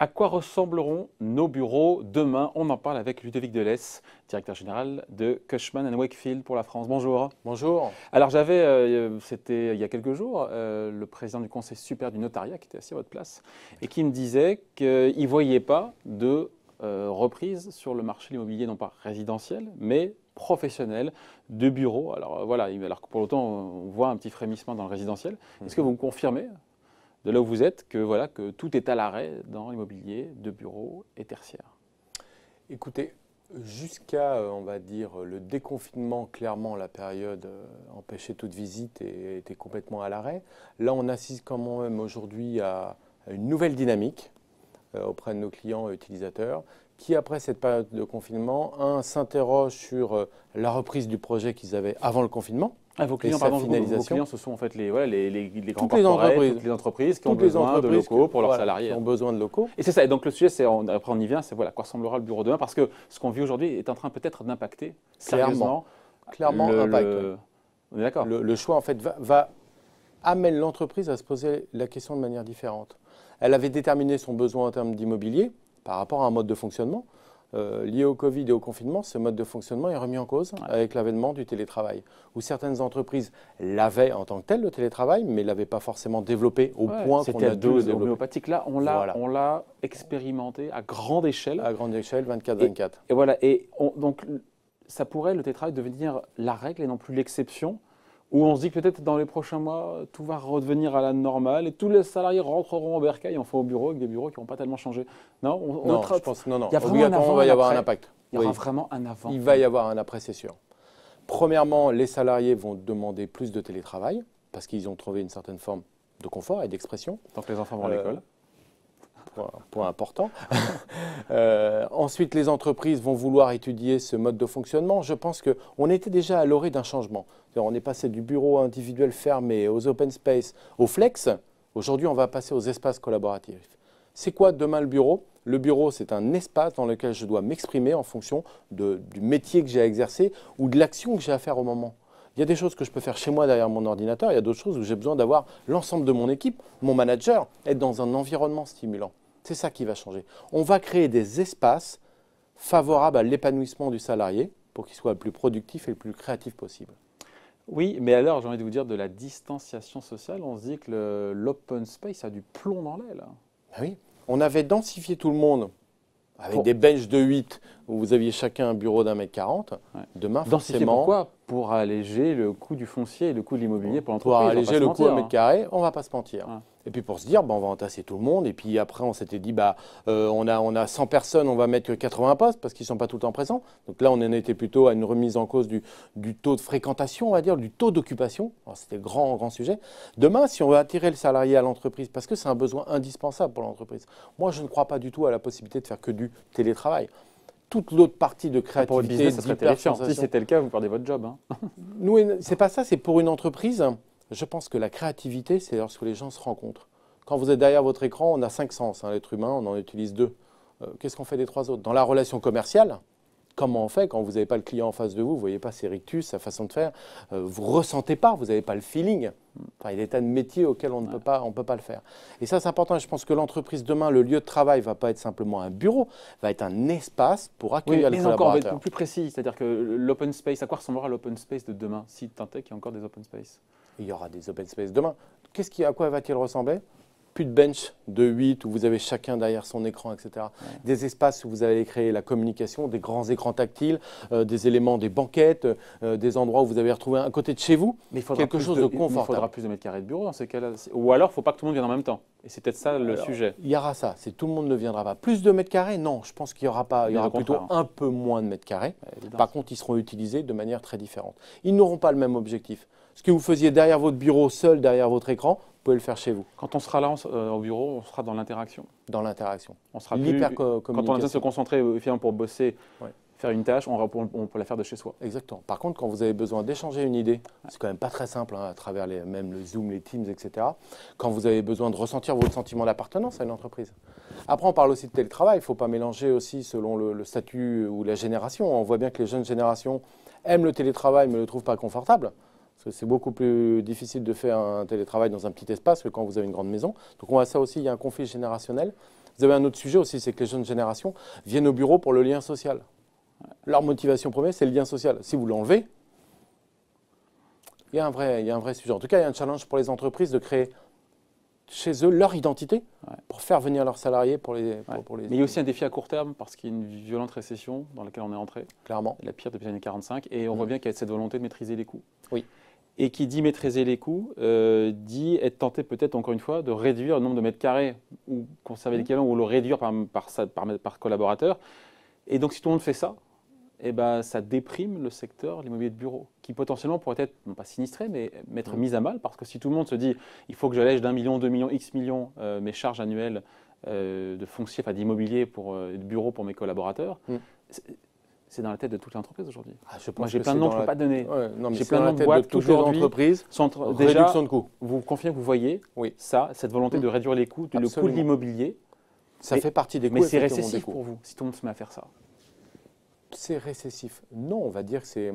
À quoi ressembleront nos bureaux demain? On en parle avec Ludovic Delesse, directeur général de Cushman & Wakefield pour la France. Bonjour. Bonjour. Alors c'était il y a quelques jours, le président du Conseil supérieur du notariat qui était assis à votre place et qui me disait qu'il ne voyait pas de reprise sur le marché de l'immobilier, non pas résidentiel, mais professionnel, de bureaux. Alors voilà, alors que pour l'autant on voit un petit frémissement dans le résidentiel. Est-ce que vous me confirmez de là où vous êtes, que tout est à l'arrêt dans l'immobilier de bureaux et tertiaires? Écoutez, jusqu'à, on va dire, le déconfinement, clairement, la période empêchait toute visite et était complètement à l'arrêt. Là, on assiste quand même aujourd'hui à une nouvelle dynamique auprès de nos clients et utilisateurs qui, après cette période de confinement, s'interrogent sur la reprise du projet qu'ils avaient avant le confinement. Vos clients, vos clients, ce sont en fait les grands toutes les entreprises qui ont besoin de locaux pour leurs salariés. Qui ont besoin de locaux. Et c'est ça. Et donc le sujet, après on y vient, c'est à quoi ressemblera le bureau demain, parce que ce qu'on vit aujourd'hui est en train peut-être d'impacter sérieusement. Clairement, On est d'accord. Le choix en fait amène l'entreprise à se poser la question de manière différente. Elle avait déterminé son besoin en termes d'immobilier par rapport à un mode de fonctionnement. Lié au Covid et au confinement, ce mode de fonctionnement est remis en cause avec l'avènement du télétravail, où certaines entreprises l'avaient en tant que tel, le télétravail, mais ne l'avaient pas forcément développé au point qu'on a dû le développer. Homéopathique, là, on l'a expérimenté à grande échelle. À grande échelle, 24-24. Et voilà, donc ça pourrait, le télétravail, devenir la règle et non plus l'exception, où on se dit que peut-être dans les prochains mois, tout va redevenir à la normale et tous les salariés rentreront au bercail, enfin au bureau, avec des bureaux qui n'ont pas tellement changé. Non, je pense que non. Il y a vraiment il va y avoir un impact. Il y aura vraiment un avant. Il va y avoir un après, c'est sûr. Premièrement, les salariés vont demander plus de télétravail parce qu'ils ont trouvé une certaine forme de confort et d'expression. Tant que les enfants vont à l'école. Point important. Ensuite, les entreprises vont vouloir étudier ce mode de fonctionnement. Je pense qu'on était déjà à l'orée d'un changement. On est passé du bureau individuel fermé aux open space, aux flex. Aujourd'hui, on va passer aux espaces collaboratifs. C'est quoi demain le bureau? Le bureau, c'est un espace dans lequel je dois m'exprimer en fonction du métier que j'ai à exercer ou de l'action que j'ai à faire au moment. Il y a des choses que je peux faire chez moi derrière mon ordinateur. Il y a d'autres choses où j'ai besoin d'avoir l'ensemble de mon équipe, mon manager, être dans un environnement stimulant. C'est ça qui va changer. On va créer des espaces favorables à l'épanouissement du salarié pour qu'il soit le plus productif et le plus créatif possible. Oui, mais alors, j'ai envie de vous dire, de la distanciation sociale, on se dit que l'open space a du plomb dans l'aile. Oui, on avait densifié tout le monde avec des benches de 8 où vous aviez chacun un bureau d'1,40 m. Ouais. Demain, forcément… Pourquoi? Pour alléger le coût du foncier et le coût de l'immobilier pour l'entreprise. Pour alléger le coût au mètre carré, on ne va pas se mentir. Ouais. Et puis pour se dire, on va entasser tout le monde. Et puis après, on s'était dit, on a 100 personnes, on va mettre que 80 postes parce qu'ils ne sont pas tout le temps présents. Donc là, on en était plutôt à une remise en cause du taux de fréquentation, on va dire, du taux d'occupation. C'était grand sujet. Demain, si on veut attirer le salarié à l'entreprise, parce que c'est un besoin indispensable pour l'entreprise, moi, je ne crois pas du tout à la possibilité de faire que du télétravail. Toute l'autre partie de créativité, pour le business, ça serait terrifiant. Si c'était le cas, vous perdez votre job. Hein. Nous, c'est pas ça, c'est pour une entreprise. Je pense que la créativité, c'est lorsque les gens se rencontrent. Quand vous êtes derrière votre écran, on a 5 sens. L'être humain, on en utilise 2. Qu'est-ce qu'on fait des 3 autres? Dans la relation commerciale, comment on fait quand vous n'avez pas le client en face de vous? Vous ne voyez pas ses rictus, sa façon de faire. Vous ne ressentez pas, vous n'avez pas le feeling. Enfin, il y a des tas de métiers auxquels on ne peut pas le faire. Et ça, c'est important. Je pense que l'entreprise, demain, le lieu de travail ne va pas être simplement un bureau, va être un espace pour accueillir les collaborateurs. Mais encore plus précis, c'est-à-dire que l'open space, à quoi ressemblera l'open space de demain, si tant est qu'il y a encore des open space? Il y aura des open space demain. À quoi va-t-il ressembler? Plus de bench de 8 où vous avez chacun derrière son écran, etc. Ouais. Des espaces où vous allez créer la communication, des grands écrans tactiles, des éléments, des banquettes, des endroits où vous allez retrouver à côté de chez vous quelque chose de confortable. Il faudra plus de mètres carrés de bureau dans ces cas-là. Ou alors, il ne faut pas que tout le monde vienne en même temps. Et c'est peut-être ça le sujet. Il y aura ça. Tout le monde ne viendra pas. Plus de mètres carrés? Non, je pense qu'il y aura pas. Il y aura plutôt un peu moins de mètres carrés. Par contre, ils seront utilisés de manière très différente. Ils n'auront pas le même objectif. Ce que vous faisiez derrière votre bureau, seul derrière votre écran, vous pouvez le faire chez vous. Quand on sera là au bureau, on sera dans l'interaction. Dans l'interaction. On sera quand on a besoin de se concentrer pour bosser, faire une tâche, on peut la faire de chez soi. Exactement. Par contre, quand vous avez besoin d'échanger une idée, c'est quand même pas très simple à travers même le Zoom, les Teams, etc. Quand vous avez besoin de ressentir votre sentiment d'appartenance à une entreprise. Après, on parle aussi de télétravail. Il ne faut pas mélanger aussi selon le statut ou la génération. On voit bien que les jeunes générations aiment le télétravail mais ne le trouvent pas confortable. Parce que c'est beaucoup plus difficile de faire un télétravail dans un petit espace que quand vous avez une grande maison. Donc on voit ça aussi, il y a un conflit générationnel. Vous avez un autre sujet aussi, c'est que les jeunes générations viennent au bureau pour le lien social. Leur motivation première, c'est le lien social. Si vous l'enlevez, il y a un vrai sujet. En tout cas, il y a un challenge pour les entreprises de créer chez eux leur identité pour faire venir leurs salariés. Mais il y a aussi un défi à court terme parce qu'il y a une violente récession dans laquelle on est entré. Clairement. La pire depuis les années 45. Et on voit bien qu'il y a cette volonté de maîtriser les coûts. Oui. Et qui dit maîtriser les coûts, dit être tenté peut-être encore une fois de réduire le nombre de mètres carrés ou conserver l'équivalent ou le réduire par collaborateur. Et donc si tout le monde fait ça, eh ben, ça déprime le secteur, l'immobilier de bureau, qui potentiellement pourrait être, non pas sinistré, mais mettre mis à mal, parce que si tout le monde se dit il faut que j'allège d'1 million, 2 millions, X millions mes charges annuelles de foncier, enfin d'immobilier de bureau pour mes collaborateurs, c'est dans la tête de toutes les entreprises aujourd'hui. Moi j'ai plein de noms, je ne peux pas donner. J'ai plein de noms de boîtes toutes les entreprises sont déjà, réduction de coûts. Vous confiez que vous voyez ça, cette volonté de réduire les coûts, le coût de l'immobilier. Ça fait partie des coûts. Mais c'est récessif pour vous, si tout le monde se met à faire ça. C'est récessif. Non, on va dire que c'est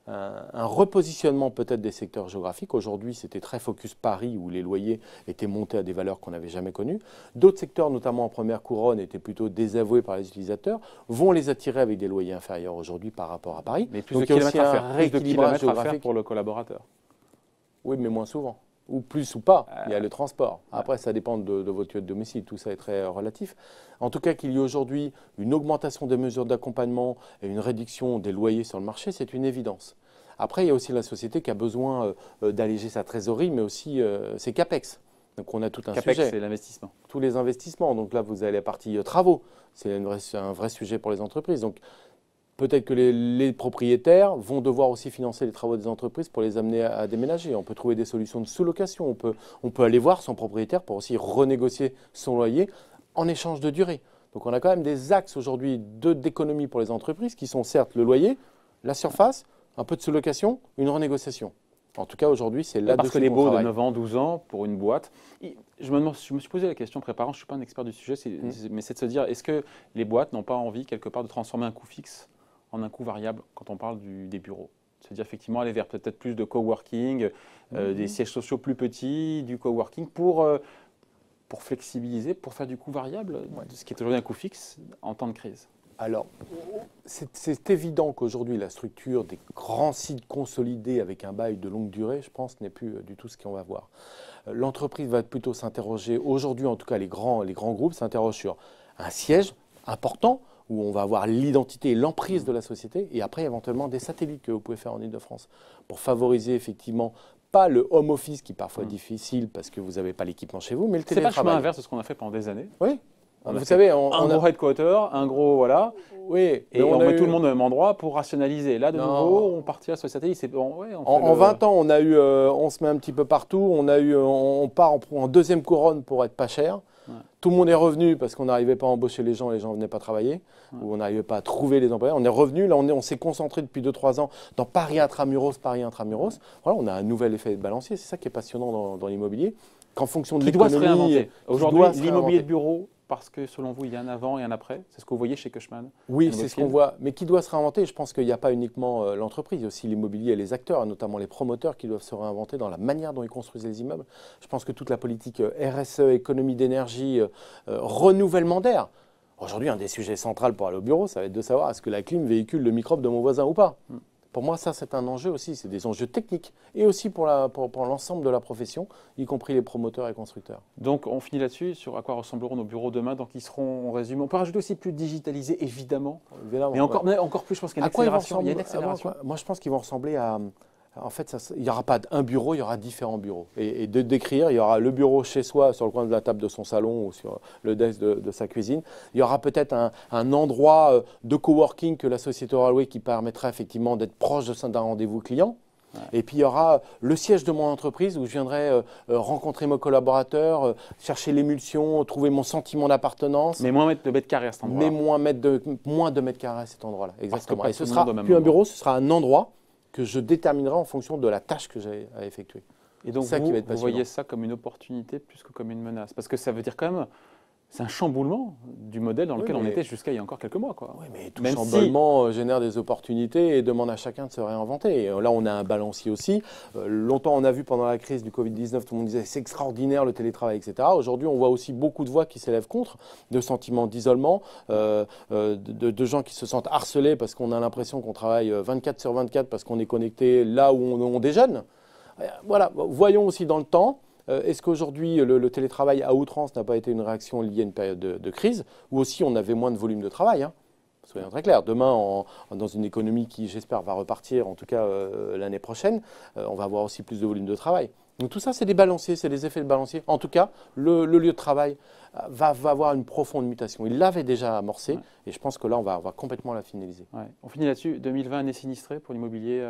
un repositionnement peut-être des secteurs géographiques. Aujourd'hui, c'était très focus Paris où les loyers étaient montés à des valeurs qu'on n'avait jamais connues. D'autres secteurs, notamment en première couronne, étaient plutôt désavoués par les utilisateurs, vont les attirer avec des loyers inférieurs aujourd'hui par rapport à Paris. Mais plus de kilomètres à faire pour le collaborateur. Oui, mais moins souvent. Ou plus ou pas, il y a le transport. Après, ça dépend de votre lieu de domicile, tout ça est très relatif. En tout cas, qu'il y ait aujourd'hui une augmentation des mesures d'accompagnement et une réduction des loyers sur le marché, c'est une évidence. Après, il y a aussi la société qui a besoin d'alléger sa trésorerie, mais aussi ses CAPEX. Donc on a tout un CAPEX, sujet. c'est l'investissement. Tous les investissements. Donc là, vous avez la partie travaux. C'est un vrai sujet pour les entreprises. Donc, peut-être que les propriétaires vont devoir aussi financer les travaux des entreprises pour les amener à déménager. On peut trouver des solutions de sous-location. On peut aller voir son propriétaire pour aussi renégocier son loyer en échange de durée. Donc on a quand même des axes aujourd'hui d'économie pour les entreprises qui sont certes le loyer, la surface, un peu de sous-location, une renégociation. En tout cas, aujourd'hui, c'est là-dessus parce que les baux de 9 ans, 12 ans pour une boîte, je me suis posé la question en préparant, je ne suis pas un expert du sujet, mais c'est de se dire, est-ce que les boîtes n'ont pas envie quelque part de transformer un coût fixe en un coût variable quand on parle des bureaux. C'est-à-dire effectivement aller vers peut-être plus de coworking, des sièges sociaux plus petits, du coworking pour flexibiliser, pour faire du coût variable, ce qui est aujourd'hui un coût fixe en temps de crise. Alors, c'est évident qu'aujourd'hui, la structure des grands sites consolidés avec un bail de longue durée, je pense, n'est plus du tout ce qu'on va voir. L'entreprise va plutôt s'interroger, aujourd'hui en tout cas les grands groupes s'interrogent sur un siège important, où on va avoir l'identité et l'emprise de la société, et après éventuellement des satellites que vous pouvez faire en Ile-de-France pour favoriser effectivement pas le home office qui est parfois difficile parce que vous n'avez pas l'équipement chez vous, mais le télétravail. C'est pas le chemin inverse de ce qu'on a fait pendant des années. Oui. Vous savez, un gros headquarter, un gros voilà, oui, et on met tout le monde au même endroit pour rationaliser. Là, de nouveau, on partira sur le satellite. En 20 ans, on se met un petit peu partout, on part en deuxième couronne pour être pas cher. Ouais. Tout le monde est revenu parce qu'on n'arrivait pas à embaucher les gens ne venaient pas travailler, ou on n'arrivait pas à trouver les employés. On est revenu, là on s'est concentré depuis 2-3 ans dans Paris Intramuros. Voilà, on a un nouvel effet de balancier, c'est ça qui est passionnant dans l'immobilier. Qu'en fonction de l'économie, doit se réinventer. Aujourd'hui, l'immobilier de bureau, parce que selon vous, il y a un avant et un après, c'est ce que vous voyez chez Cushman? Oui, c'est ce qu'on voit, mais qui doit se réinventer? Je pense qu'il n'y a pas uniquement l'entreprise, il y a aussi l'immobilier et les acteurs, notamment les promoteurs qui doivent se réinventer dans la manière dont ils construisent les immeubles. Je pense que toute la politique RSE, économie d'énergie, renouvellement d'air. Aujourd'hui, un des sujets centraux pour aller au bureau, ça va être de savoir est-ce que la clim véhicule le microbe de mon voisin ou pas. Pour moi, ça, c'est un enjeu aussi. C'est des enjeux techniques et aussi pour l'ensemble de la profession, y compris les promoteurs et constructeurs. Donc, on finit là-dessus sur à quoi ressembleront nos bureaux demain. Donc, ils seront, on résume, on peut rajouter aussi plus digitalisés, évidemment. Mais encore plus, je pense qu'il y a une accélération. Moi, je pense qu'ils vont ressembler à... En fait, il n'y aura pas un bureau, il y aura différents bureaux. Et de décrire, il y aura le bureau chez soi, sur le coin de la table de son salon ou sur le desk de sa cuisine. Il y aura peut-être un endroit de coworking que la société aura loué qui permettra effectivement d'être proche d'un rendez-vous client. Ouais. Et puis il y aura le siège de mon entreprise où je viendrai rencontrer mes collaborateurs, chercher l'émulsion, trouver mon sentiment d'appartenance. Mais moins mettre de mètres carrés à cet endroit. Mais moins de mètres carrés à cet endroit-là. Exactement. Et ce sera plus un bureau, ce sera un endroit que je déterminerai en fonction de la tâche que j'ai à effectuer. Et donc vous voyez ça comme une opportunité plus que comme une menace? Parce que ça veut dire quand même, c'est un chamboulement du modèle dans lequel Oui, on mais- était jusqu'à il y a encore quelques mois, quoi. Oui, mais tout Même chamboulement génère des opportunités et demande à chacun de se réinventer. Et là, on a un balancier aussi. Longtemps, on a vu pendant la crise du Covid-19, tout le monde disait c'est extraordinaire le télétravail, etc. Aujourd'hui, on voit aussi beaucoup de voix qui s'élèvent contre, de sentiments d'isolement, de gens qui se sentent harcelés parce qu'on a l'impression qu'on travaille 24 sur 24 parce qu'on est connecté là où on déjeune. Voilà, voyons aussi dans le temps. Est-ce qu'aujourd'hui, le télétravail à outrance n'a pas été une réaction liée à une période de crise, ou aussi on avait moins de volume de travail, hein. Soyons très clairs, demain, dans une économie qui, j'espère, va repartir, en tout cas l'année prochaine, on va avoir aussi plus de volume de travail. Donc tout ça, c'est des balanciers, c'est des effets de balancier. En tout cas, le lieu de travail va avoir une profonde mutation. Il l'avait déjà amorcé, et je pense que là, on va complètement la finaliser. Ouais. On finit là-dessus. 2020, année sinistrée pour l'immobilier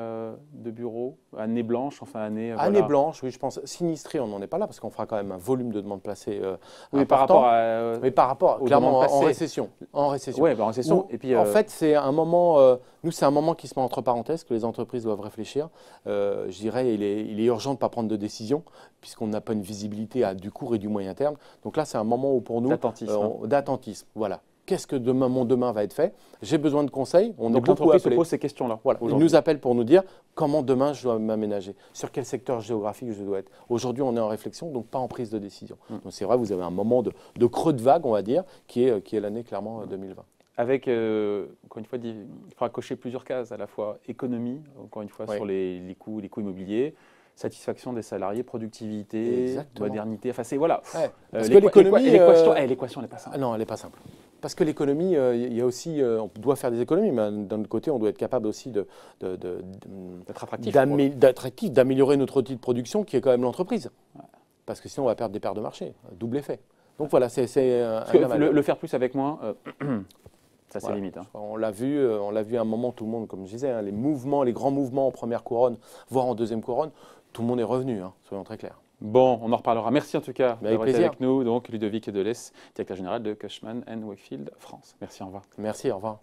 de bureau, année blanche, enfin année. Année voilà. blanche, oui, je pense. Sinistré, on n'en est pas là, parce qu'on fera quand même un volume de demande placée Oui, par important. rapport à. Mais par rapport, aux clairement, demandes en passées. récession. En récession. Ouais, bah, en récession. Où, Et puis, en fait, c'est un moment, nous, c'est un moment qui se met entre parenthèses, que les entreprises doivent réfléchir. Je dirais, il est urgent de ne pas prendre de décision, puisqu'on n'a pas une visibilité à du court et du moyen terme. Donc là, c'est un moment où, pour nous, d'attentisme. Voilà. Qu'est-ce que mon demain va être fait? J'ai besoin de conseils. On est donc beaucoup l'entreprise se appelés. pose ces questions-là. Voilà. Ils nous appellent pour nous dire comment demain je dois m'aménager, sur quel secteur géographique je dois être. Aujourd'hui, on est en réflexion, donc pas en prise de décision. Donc c'est vrai, vous avez un moment de creux de vague, on va dire, qui est l'année clairement 2020. Avec, encore une fois, il faudra cocher plusieurs cases, à la fois économie, encore une fois, sur les coûts immobiliers, satisfaction des salariés, productivité, Exactement. modernité. Enfin, c'est voilà. Ouais, parce que l'économie, l'équation n'est pas simple. Non, elle n'est pas simple. Parce que l'économie, il y a aussi, on doit faire des économies, mais d'un autre côté, on doit être capable aussi D'être attractif. d'améliorer notre outil de production, qui est quand même l'entreprise. Ouais. Parce que sinon, on va perdre des parts de marché. Double effet. Donc voilà, c'est le faire plus avec moins. Ça, c'est limite. Hein. On l'a vu à un moment, tout le monde, comme je disais, hein, les grands mouvements en première couronne, voire en deuxième couronne, tout le monde est revenu, hein, soyons très clairs. Bon, on en reparlera. Merci en tout cas d'avoir été avec nous. Donc, Ludovic Delesse, directeur général de Cushman & Wakefield France. Merci, au revoir. Merci, au revoir.